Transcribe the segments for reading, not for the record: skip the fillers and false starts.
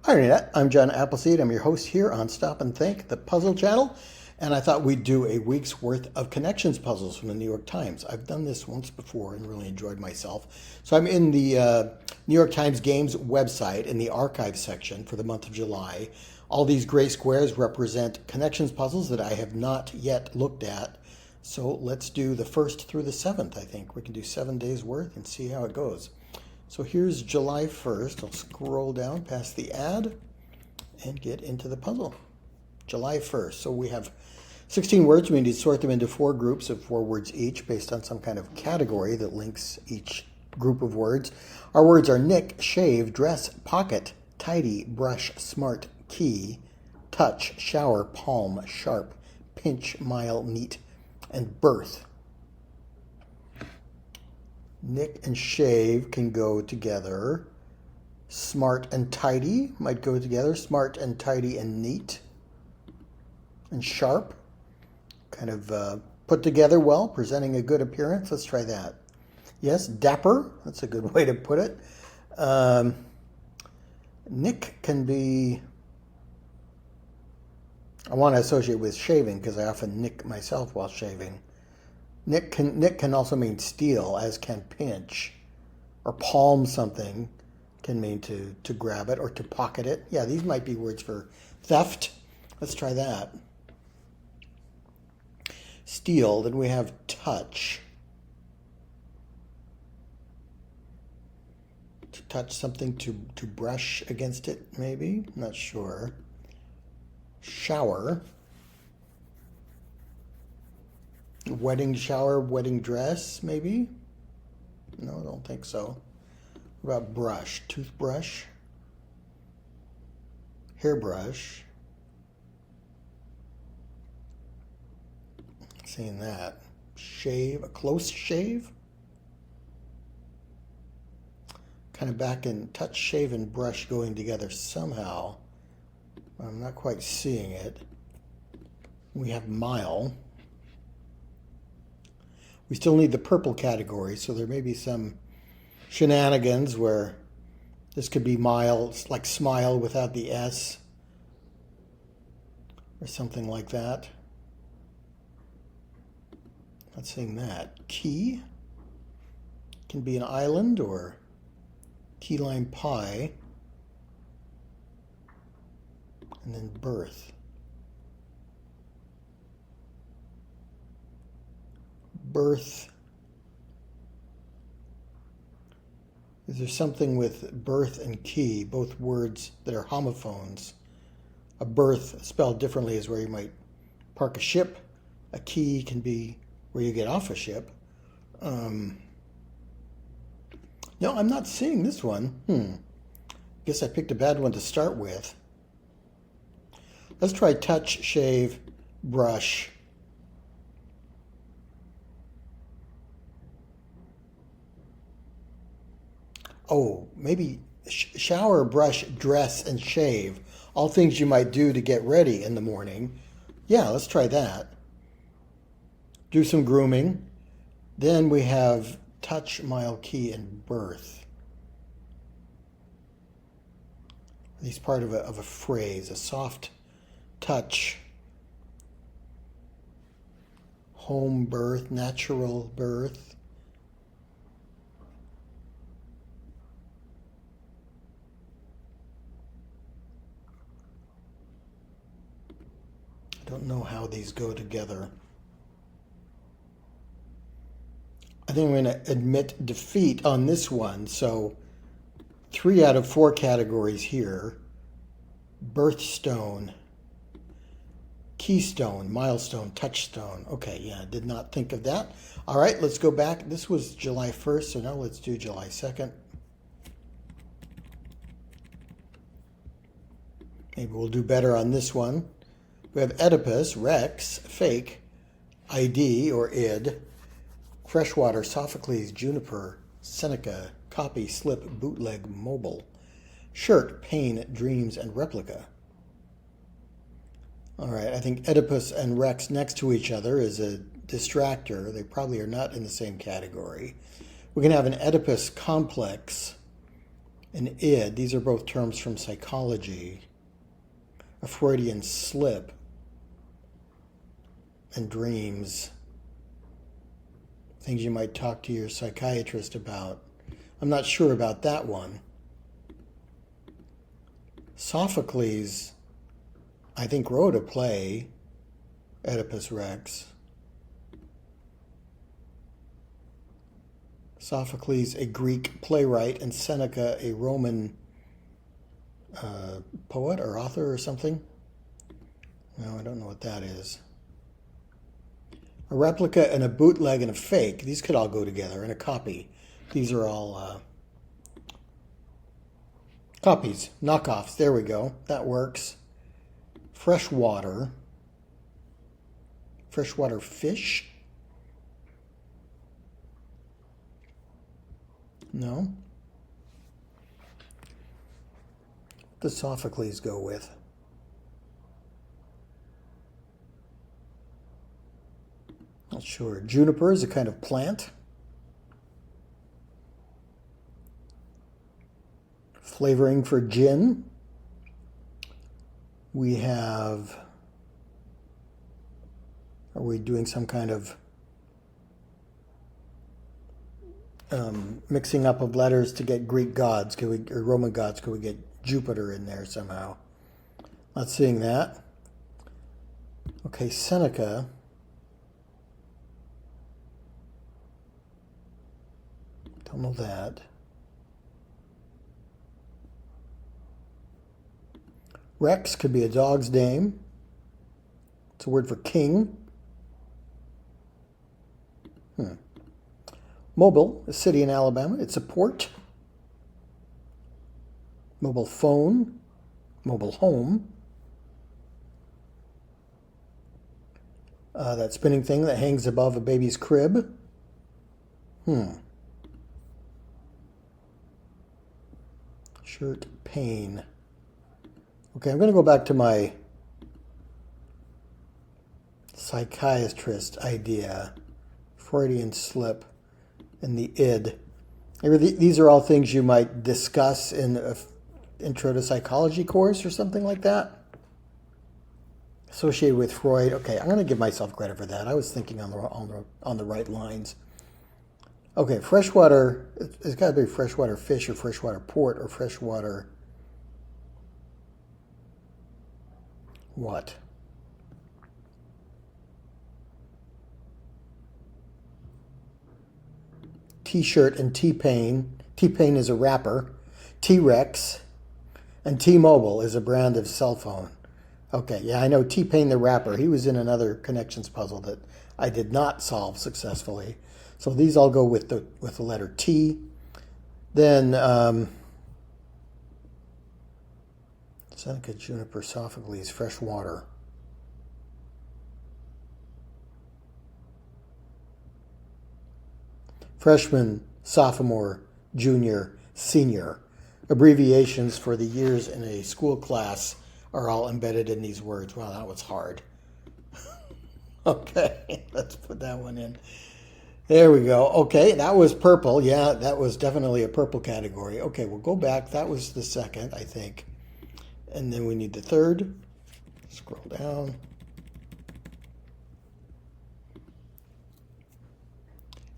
Hi, Internet. I'm John Appleseed. I'm your host here on Stop and Think, the puzzle channel. And I thought we'd do a week's worth of connections puzzles from the New York Times. I've done this once before and really enjoyed myself. So I'm in the New York Times Games website in the archive section for the month of July. All these gray squares represent connections puzzles that I have not yet looked at. So let's do the 1st through the 7th, I think. We can do 7 days worth and see how it goes. So here's July 1st. I'll scroll down past the ad and get into the puzzle. July 1st. So we have 16 words. We need to sort them into 4 groups of 4 words each based on some kind of category that links each group of words. Our words are nick, shave, dress, pocket, tidy, brush, smart, key, touch, shower, palm, sharp, pinch, mile, neat, and birth. Nick and shave can go together. Smart and tidy might go together. Smart and tidy and neat. And sharp, kind of put together well, presenting a good appearance. Let's try that. Yes, dapper, that's a good way to put it. Nick can be, I want to associate with shaving because I often nick myself while shaving. Nick can also mean steal, as can pinch, or palm something can mean to grab it or to pocket it. Yeah, these might be words for theft. Let's try that. Steal, then we have touch. To touch something, to brush against it, maybe? Not sure. Shower. Wedding shower, wedding dress, maybe? No, I don't think so. What about brush? Toothbrush? Hairbrush? Seeing that. Shave, a close shave? Kind of back in touch, shave, and brush going together somehow. I'm not quite seeing it. We have mile. We still need the purple category, so there may be some shenanigans where this could be mile, like smile without the S, or something like that. Not seeing that. Key can be an island or key lime pie. And then birth. Birth. Is there something with birth and key, both words that are homophones? A birth spelled differently is where you might park a ship. A key can be where you get off a ship. No, I'm not seeing this one. Guess I picked a bad one to start with. Let's try touch, shave, brush. Oh, maybe shower, brush, dress, and shave. All things you might do to get ready in the morning. Yeah, let's try that. Do some grooming. Then we have touch, mile, key, and birth. These part of a phrase, a soft touch. Home birth, natural birth. I don't know how these go together. I think I'm going to admit defeat on this one. So 3 out of 4 categories here. Birthstone, keystone, milestone, touchstone. Okay, yeah, did not think of that. All right, let's go back. This was July 1st, so now let's do July 2nd. Maybe we'll do better on this one. We have Oedipus, Rex, fake, ID or id, freshwater, Sophocles, juniper, Seneca, copy, slip, bootleg, mobile, shirt, pain, dreams, and replica. All right, I think Oedipus and Rex next to each other is a distractor. They probably are not in the same category. We can have an Oedipus complex an id. These are both terms from psychology. A Freudian slip and dreams. Things you might talk to your psychiatrist about. I'm not sure about that one. Sophocles, I think, wrote a play, Oedipus Rex. Sophocles, a Greek playwright, and Seneca, a Roman poet or author or something. No, I don't know what that is. A replica and a bootleg and a fake. These could all go together. And a copy. These are all copies, knockoffs. There we go. That works. Freshwater. Freshwater fish. No. What does Sophocles go with? Not sure. Juniper is a kind of plant. Flavoring for gin. We have, are we doing some kind of mixing up of letters to get Greek gods? Could we, or Roman gods? Could we get Jupiter in there somehow? Not seeing that. Okay, Seneca. Don't know that. Rex could be a dog's name. It's a word for king. Mobile, a city in Alabama. It's a port. Mobile phone. Mobile home. That spinning thing that hangs above a baby's crib. Shirt pain. Okay, I'm going to go back to my psychiatrist idea. Freudian slip and the id. These are all things you might discuss in an intro to psychology course or something like that. Associated with Freud. Okay, I'm going to give myself credit for that. I was thinking on the right lines. Okay, freshwater. It's got to be freshwater fish or freshwater port or freshwater. What? T-shirt and T-Pain. T-Pain is a rapper. T-Rex. And T-Mobile is a brand of cell phone. Okay, yeah, I know T-Pain the rapper. He was in another connections puzzle that I did not solve successfully. So these all go with the letter T. Then Seneca, Juniper, Sophocles, freshwater. Freshman, sophomore, junior, senior. Abbreviations for the years in a school class are all embedded in these words. Wow, that was hard. Okay, let's put that one in. There we go. Okay, that was purple. Yeah, that was definitely a purple category. Okay, we'll go back. That was the second, I think. And then we need the third. Scroll down.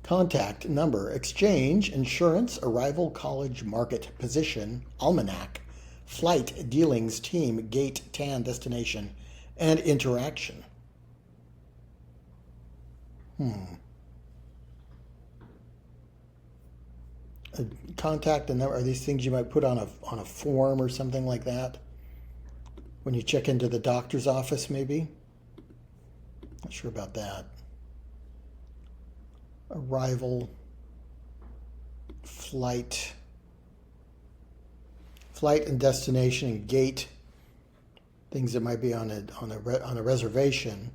Contact number, exchange, insurance, arrival, college, market, position, almanac, flight, dealings, team, gate, tan, destination, and interaction. Contact and number, are these things you might put on a form or something like that? When you check into the doctor's office, maybe? Not sure about that. Arrival, flight and destination and gate, things that might be on a reservation,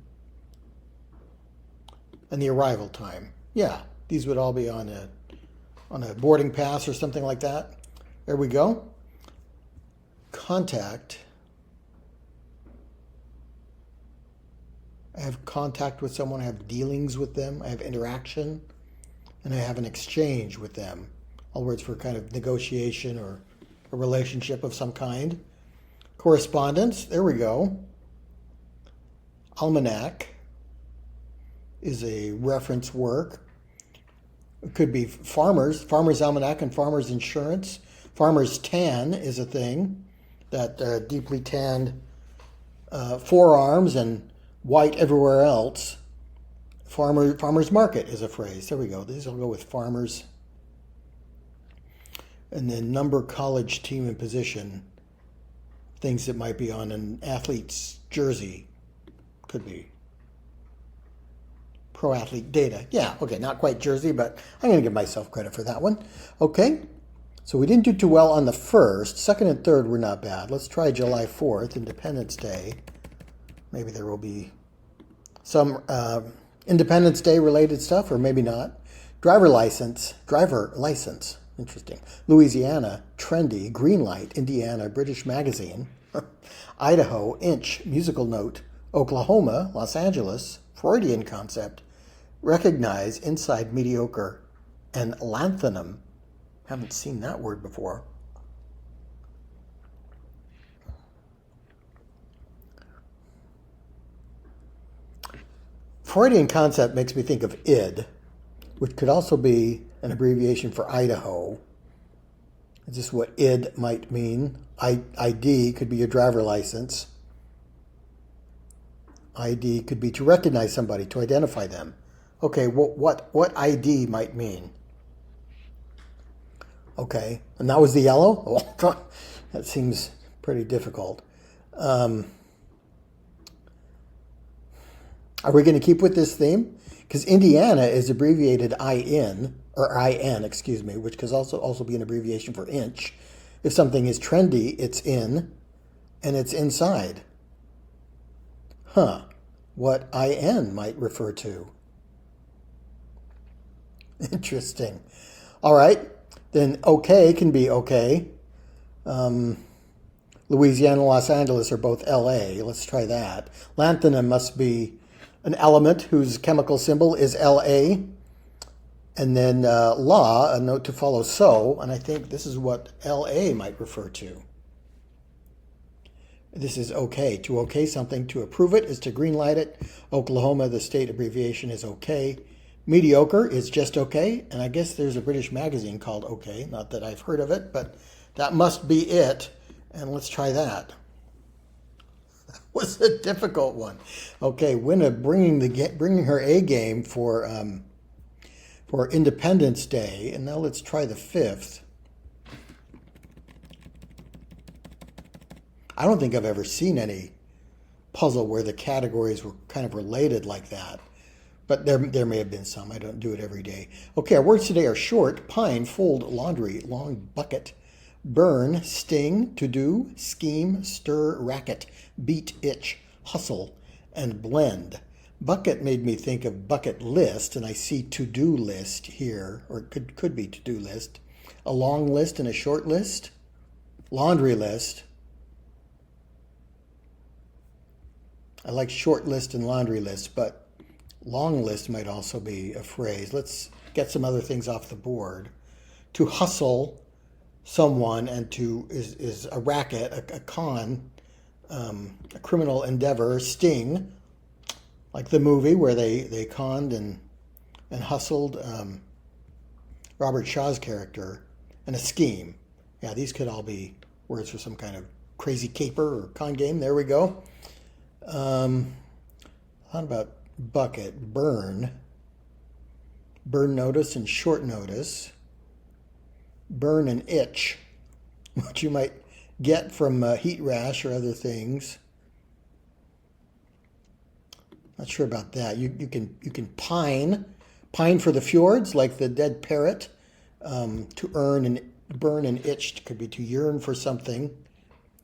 and the arrival time. Yeah, these would all be on a boarding pass or something like that. There we go. Contact. I have contact with someone, I have dealings with them, I have interaction, and I have an exchange with them. All words for kind of negotiation or a relationship of some kind. Correspondence, there we go. Almanac is a reference work. It could be farmers, farmers almanac and farmers insurance. Farmers tan is a thing, that deeply tanned forearms and white everywhere else. Farmers market is a phrase. There we go. These will go with farmers. And then number, college, team, and position. Things that might be on an athlete's jersey. Could be. Pro athlete data. Yeah, okay, not quite jersey, but I'm going to give myself credit for that one. Okay, so we didn't do too well on the first. Second and third were not bad. Let's try July 4th, Independence Day. Maybe there will be some Independence Day related stuff, or maybe not. Driver license. Interesting. Louisiana, trendy. Green light. Indiana, British magazine. Idaho, inch. Musical note. Oklahoma, Los Angeles, Freudian concept. Recognize, inside, mediocre. And lanthanum. Haven't seen that word before. Freudian concept makes me think of id, which could also be an abbreviation for Idaho. Is this what id might mean? ID could be your driver license. ID could be to recognize somebody, to identify them. Okay, what ID might mean? Okay, and that was the yellow? Oh, that seems pretty difficult. Are we going to keep with this theme? Because Indiana is abbreviated IN, which could also be an abbreviation for inch. If something is trendy, it's in, and it's inside. What IN might refer to. Interesting. All right, then okay can be okay. Louisiana and Los Angeles are both LA. Let's try that. Lanthanum must be an element whose chemical symbol is La. And then law, a note to follow so, and I think this is what La might refer to. This is okay. To okay something, to approve it, is to green light it. Oklahoma, the state abbreviation, is okay. Mediocre is just okay, and I guess there's a British magazine called Okay. Not that I've heard of it, but that must be it. And let's try that. That was a difficult one. Okay, Wyna bringing her A game for Independence Day, and now let's try the 5th. I don't think I've ever seen any puzzle where the categories were kind of related like that. But there may have been some. I don't do it every day. Okay, our words today are short, pine, fold, laundry, long, bucket, burn, sting, to do, scheme, stir, racket, beat, itch, hustle, and blend. Bucket made me think of bucket list, and I see to-do list here, or it could be to-do list. A long list and a short list. Laundry list. I like short list and laundry list, but long list might also be a phrase. Let's get some other things off the board. To hustle someone and to is a racket, a con, a criminal endeavor. Sting, like the movie where they conned and hustled Robert Shaw's character, and a scheme. Yeah, these could all be words for some kind of crazy caper or con game. There we go. Thought about bucket, burn notice and short notice, burn and itch, which you might get from heat rash or other things. Not sure about that. You can pine for the fjords, like the dead parrot. To earn and burn and itch could be to yearn for something,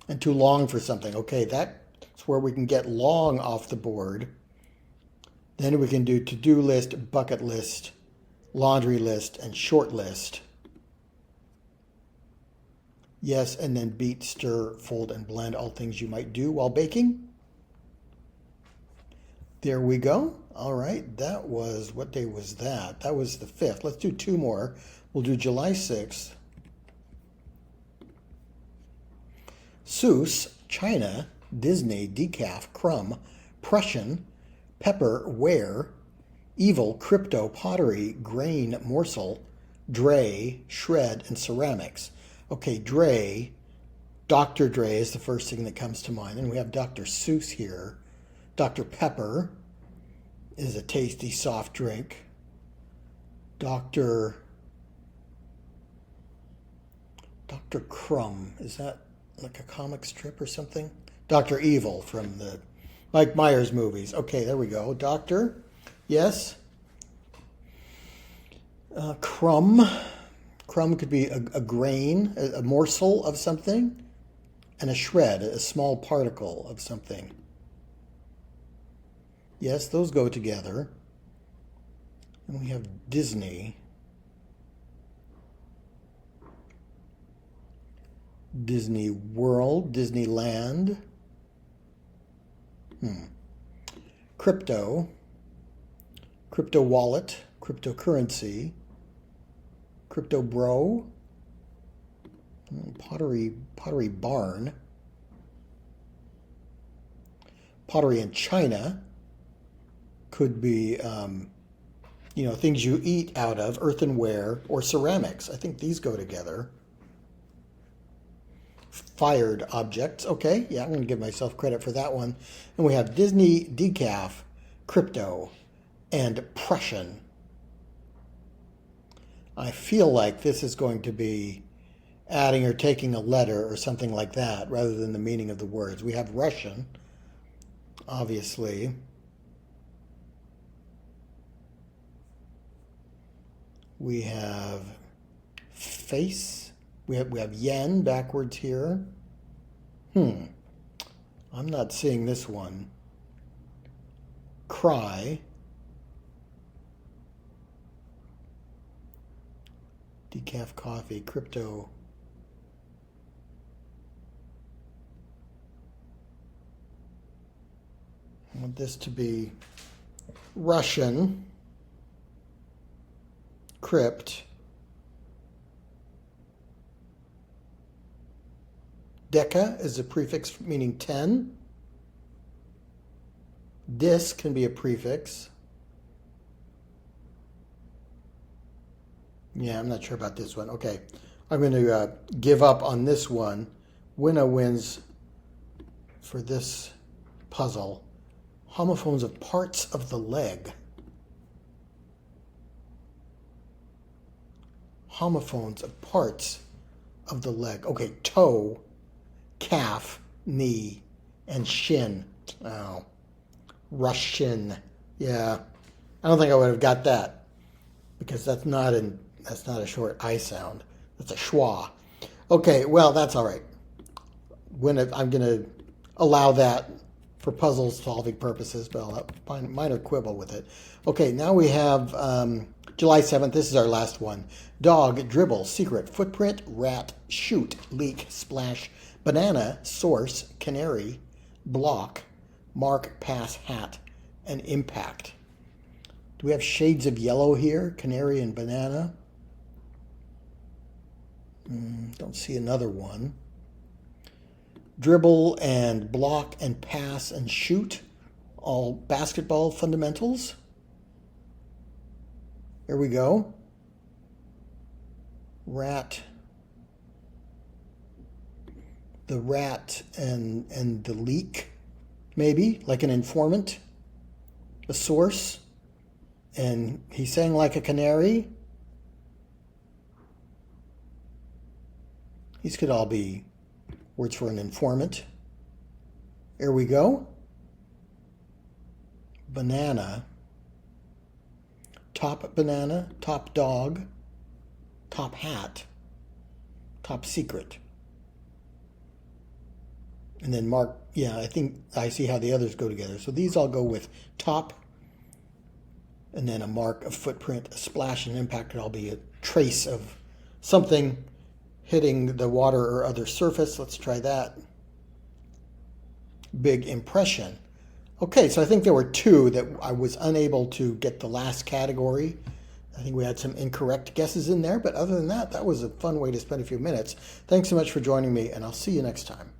and to long for something. Okay, that's where we can get long off the board. Then we can do to-do list, bucket list, laundry list, and short list. Yes, and then beat, stir, fold, and blend, all things you might do while baking. There we go. All right, that was, what day was that? That was the 5th. Let's do 2 more. We'll do July 6th. Seuss, China, Disney, decaf, crumb, Prussian, pepper, ware, evil, crypto, pottery, grain, morsel, Dre, shred, and ceramics. Okay, Dre, Dr. Dre is the first thing that comes to mind. And we have Dr. Seuss here. Dr. Pepper is a tasty soft drink. Dr. Crumb, is that like a comic strip or something? Dr. Evil from the Mike Myers movies. Okay, there we go. Doctor, yes. Crumb. Crumb could be a grain, a morsel of something, and a shred, a small particle of something. Yes, those go together. And we have Disney. Disney World, Disneyland. Crypto. Crypto wallet, cryptocurrency. Crypto bro. Pottery barn. Pottery in China could be, things you eat out of, earthenware or ceramics. I think these go together. Fired objects. Okay, yeah, I'm going to give myself credit for that one. And we have Disney, decaf, crypto, and Prussian. I feel like this is going to be adding or taking a letter or something like that rather than the meaning of the words. We have Russian, obviously. We have face. We have yen backwards here. I'm not seeing this one. Cry. Decaf coffee, crypto. I want this to be Russian. Crypt. Deca is a prefix meaning 10. Dis can be a prefix. Yeah, I'm not sure about this one. Okay, I'm going to give up on this one. Wyna wins for this puzzle. Homophones of parts of the leg. Homophones of parts of the leg. Okay, toe, calf, knee, and shin. Oh, Russian. Yeah, I don't think I would have got that because that's not a short I sound. That's a schwa. Okay, well, that's all right. I'm going to allow that for puzzle solving purposes, but I'll have a minor quibble with it. Okay, now we have July 7th. This is our last one. Dog, dribble, secret, footprint, rat, shoot, leak, splash, banana, source, canary, block, mark, pass, hat, and impact. Do we have shades of yellow here? Canary and banana. Don't see another one. Dribble and block and pass and shoot. All basketball fundamentals. Here we go. Rat. The rat and the leak, maybe, like an informant. A source. And he sang like a canary. These could all be words for an informant. Here we go. Banana. Top banana, top dog, top hat, top secret. And then mark, yeah, I think I see how the others go together. So these all go with top, and then a mark, a footprint, a splash, and impact could all be a trace of something hitting the water or other surface. Let's try that. Big impression. Okay, so I think there were two that I was unable to get the last category. I think we had some incorrect guesses in there, but other than that, that was a fun way to spend a few minutes. Thanks so much for joining me, and I'll see you next time.